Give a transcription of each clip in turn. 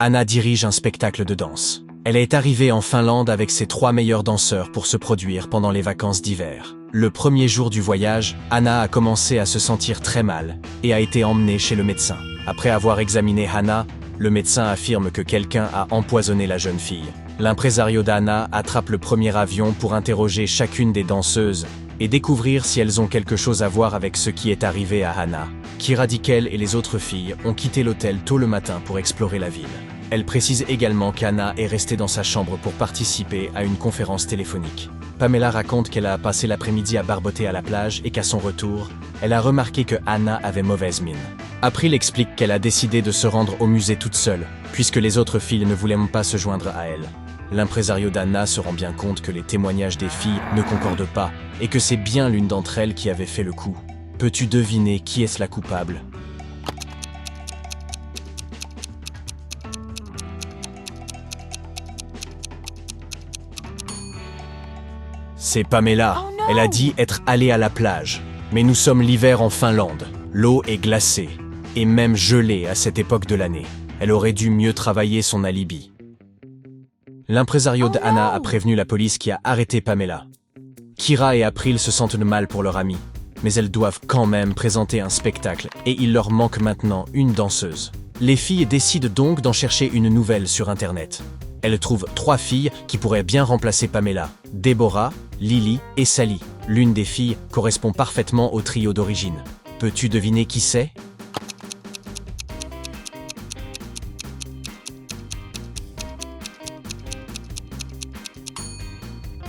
Anna dirige un spectacle de danse. Elle est arrivée en Finlande avec ses 3 meilleurs danseurs pour se produire pendant les vacances d'hiver. Le premier jour du voyage, Anna a commencé à se sentir très mal et a été emmenée chez le médecin. Après avoir examiné Anna, le médecin affirme que quelqu'un a empoisonné la jeune fille. L'impresario d'Anna attrape le premier avion pour interroger chacune des danseuses et découvrir si elles ont quelque chose à voir avec ce qui est arrivé à Anna. Kira dit qu'elle et les autres filles ont quitté l'hôtel tôt le matin pour explorer la ville. Elle précise également qu'Anna est restée dans sa chambre pour participer à une conférence téléphonique. Pamela raconte qu'elle a passé l'après-midi à barboter à la plage et qu'à son retour, elle a remarqué que Anna avait mauvaise mine. April explique qu'elle a décidé de se rendre au musée toute seule, puisque les autres filles ne voulaient pas se joindre à elle. L'impresario d'Anna se rend bien compte que les témoignages des filles ne concordent pas et que c'est bien l'une d'entre elles qui avait fait le coup. Peux-tu deviner qui est la coupable ? C'est Pamela. Elle a dit être allée à la plage. Mais nous sommes l'hiver en Finlande. L'eau est glacée. Et même gelée à cette époque de l'année. Elle aurait dû mieux travailler son alibi. L'impresario d'Anna a prévenu la police qui a arrêté Pamela. Kira et April se sentent mal pour leur amie. Mais elles doivent quand même présenter un spectacle. Et il leur manque maintenant une danseuse. Les filles décident donc d'en chercher une nouvelle sur Internet. Elles trouvent 3 filles qui pourraient bien remplacer Pamela. Deborah, Lily et Sally. L'une des filles correspond parfaitement au trio d'origine. Peux-tu deviner qui c'est ?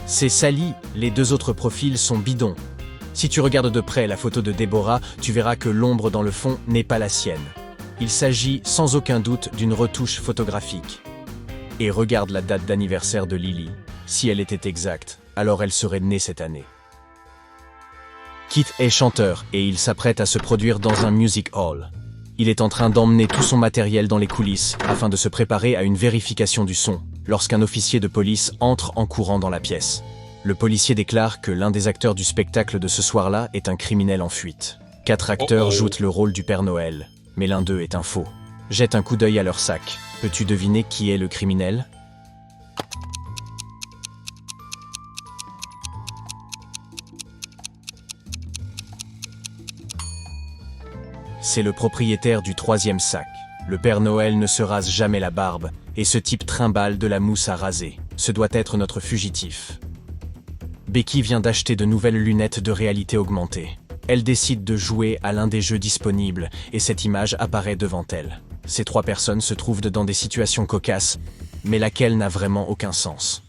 C'est Sally, les 2 autres profils sont bidons. Si tu regardes de près la photo de Deborah, tu verras que l'ombre dans le fond n'est pas la sienne. Il s'agit sans aucun doute d'une retouche photographique. Et regarde la date d'anniversaire de Lily. Si elle était exacte, alors elle serait née cette année. Keith est chanteur et il s'apprête à se produire dans un music hall. Il est en train d'emmener tout son matériel dans les coulisses afin de se préparer à une vérification du son, lorsqu'un officier de police entre en courant dans la pièce. Le policier déclare que l'un des acteurs du spectacle de ce soir-là est un criminel en fuite. 4 acteurs jouent le rôle du Père Noël, mais l'un d'eux est un faux. Jette un coup d'œil à leur sac. Peux-tu deviner qui est le criminel ? C'est le propriétaire du 3e sac. Le Père Noël ne se rase jamais la barbe, et ce type trimballe de la mousse à raser. Ce doit être notre fugitif. Becky vient d'acheter de nouvelles lunettes de réalité augmentée. Elle décide de jouer à l'un des jeux disponibles, et cette image apparaît devant elle. Ces 3 personnes se trouvent dans des situations cocasses, mais laquelle n'a vraiment aucun sens.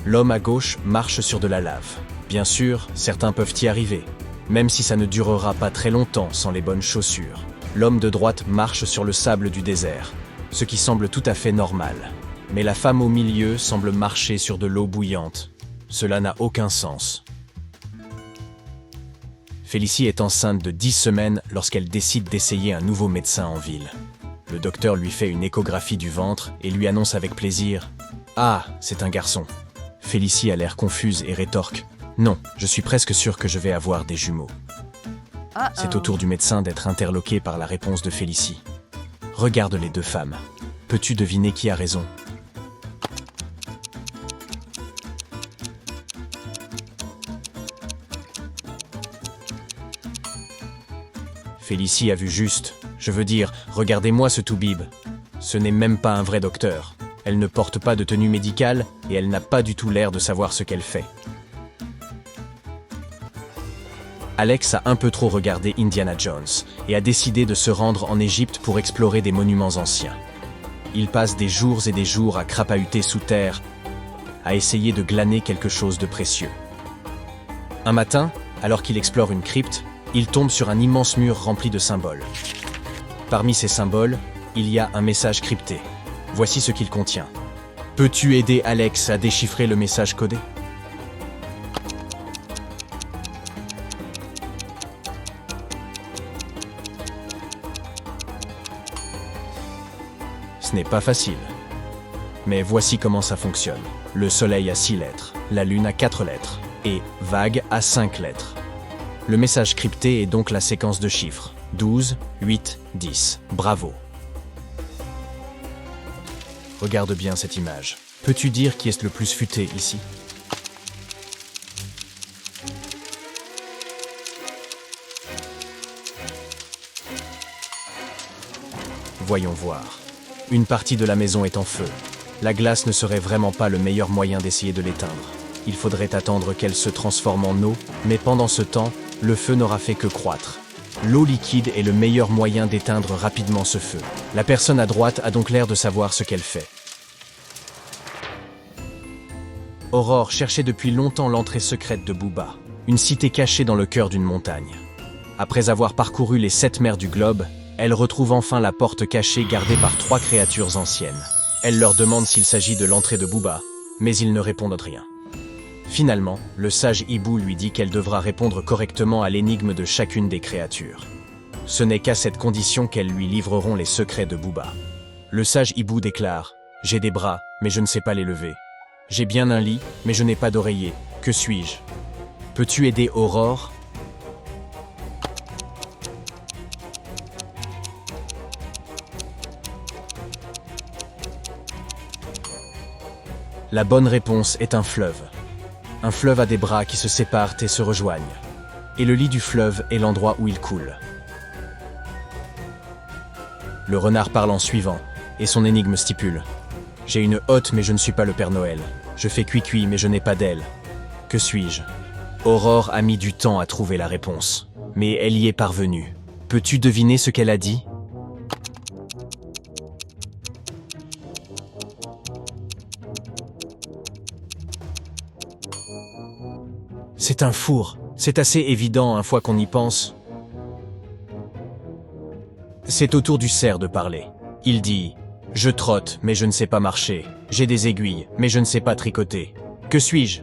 L'homme à gauche marche sur de la lave. Bien sûr, certains peuvent y arriver, même si ça ne durera pas très longtemps sans les bonnes chaussures. L'homme de droite marche sur le sable du désert, ce qui semble tout à fait normal. Mais la femme au milieu semble marcher sur de l'eau bouillante. Cela n'a aucun sens. Félicie est enceinte de 10 semaines lorsqu'elle décide d'essayer un nouveau médecin en ville. Le docteur lui fait une échographie du ventre et lui annonce avec plaisir « Ah, c'est un garçon ». Félicie a l'air confuse et rétorque « Non, je suis presque sûre que je vais avoir des jumeaux ». C'est au tour du médecin d'être interloqué par la réponse de Félicie. Regarde les 2 femmes. Peux-tu deviner qui a raison ? Félicie a vu juste. Je veux dire, regardez-moi ce toubib. Ce n'est même pas un vrai docteur. Elle ne porte pas de tenue médicale et elle n'a pas du tout l'air de savoir ce qu'elle fait. Alex a un peu trop regardé Indiana Jones et a décidé de se rendre en Égypte pour explorer des monuments anciens. Il passe des jours et des jours à crapahuter sous terre, à essayer de glaner quelque chose de précieux. Un matin, alors qu'il explore une crypte, il tombe sur un immense mur rempli de symboles. Parmi ces symboles, il y a un message crypté. Voici ce qu'il contient. Peux-tu aider Alex à déchiffrer le message codé ? Ce n'est pas facile. Mais voici comment ça fonctionne. Le soleil a 6 lettres, la lune a 4 lettres. et vague à 5 lettres. Le message crypté est donc la séquence de chiffres 12, 8, 10. Bravo. Regarde bien cette image. Peux-tu dire qui est le plus futé ici? Voyons voir. Une partie de la maison est en feu. La glace ne serait vraiment pas le meilleur moyen d'essayer de l'éteindre. Il faudrait attendre qu'elle se transforme en eau, mais pendant ce temps, le feu n'aura fait que croître. L'eau liquide est le meilleur moyen d'éteindre rapidement ce feu. La personne à droite a donc l'air de savoir ce qu'elle fait. Aurore cherchait depuis longtemps l'entrée secrète de Booba, une cité cachée dans le cœur d'une montagne. Après avoir parcouru les 7 mers du globe, elle retrouve enfin la porte cachée gardée par 3 créatures anciennes. Elle leur demande s'il s'agit de l'entrée de Booba, mais ils ne répondent rien. Finalement, le sage hibou lui dit qu'elle devra répondre correctement à l'énigme de chacune des créatures. Ce n'est qu'à cette condition qu'elles lui livreront les secrets de Booba. Le sage hibou déclare « J'ai des bras, mais je ne sais pas les lever. J'ai bien un lit, mais je n'ai pas d'oreiller. Que suis-je? Peux-tu aider Aurore ?» La bonne réponse est un fleuve. Un fleuve a des bras qui se séparent et se rejoignent. Et le lit du fleuve est l'endroit où il coule. Le renard parle en suivant, et son énigme stipule « J'ai une hotte mais je ne suis pas le Père Noël. Je fais cuit-cuit mais je n'ai pas d'aile. Que suis-je » Aurore a mis du temps à trouver la réponse, mais elle y est parvenue. Peux-tu deviner ce qu'elle a dit ? C'est un four. C'est assez évident une fois qu'on y pense. C'est au tour du cerf de parler. Il dit « Je trotte, mais je ne sais pas marcher. J'ai des aiguilles, mais je ne sais pas tricoter. Que suis-je »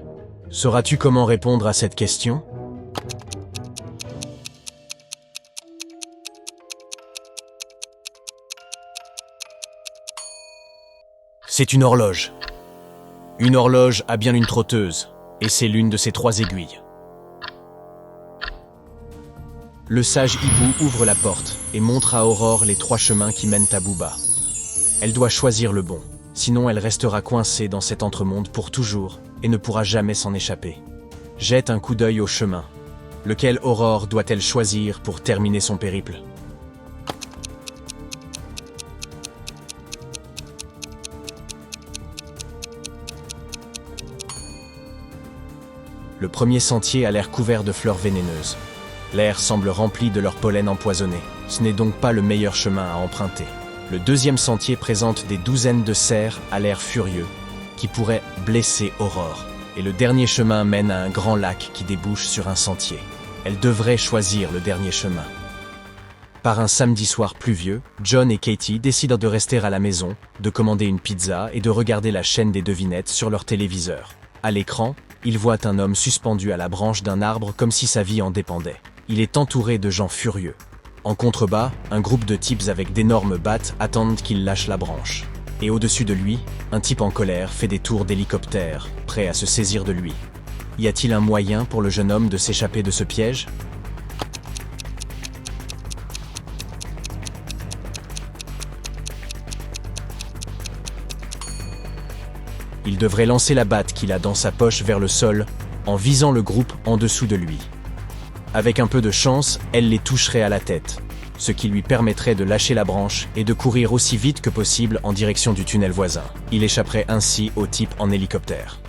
Sauras-tu comment répondre à cette question ? C'est une horloge. Une horloge a bien une trotteuse, et c'est l'une de ses 3 aiguilles. Le sage hibou ouvre la porte et montre à Aurore les 3 chemins qui mènent à Booba. Elle doit choisir le bon, sinon elle restera coincée dans cet entremonde pour toujours et ne pourra jamais s'en échapper. Jette un coup d'œil au chemin. Lequel Aurore doit-elle choisir pour terminer son périple ? Le premier sentier a l'air couvert de fleurs vénéneuses. L'air semble rempli de leur pollen empoisonné. Ce n'est donc pas le meilleur chemin à emprunter. Le deuxième sentier présente des douzaines de cerfs à l'air furieux, qui pourraient blesser Aurore. Et le dernier chemin mène à un grand lac qui débouche sur un sentier. Elle devrait choisir le dernier chemin. Par un samedi soir pluvieux, John et Katie décident de rester à la maison, de commander une pizza et de regarder la chaîne des devinettes sur leur téléviseur. À l'écran, ils voient un homme suspendu à la branche d'un arbre comme si sa vie en dépendait. Il est entouré de gens furieux. En contrebas, un groupe de types avec d'énormes battes attendent qu'il lâche la branche. Et au-dessus de lui, un type en colère fait des tours d'hélicoptère, prêt à se saisir de lui. Y a-t-il un moyen pour le jeune homme de s'échapper de ce piège ? Il devrait lancer la batte qu'il a dans sa poche vers le sol, en visant le groupe en dessous de lui. Avec un peu de chance, elle les toucherait à la tête, ce qui lui permettrait de lâcher la branche et de courir aussi vite que possible en direction du tunnel voisin. Il échapperait ainsi au type en hélicoptère.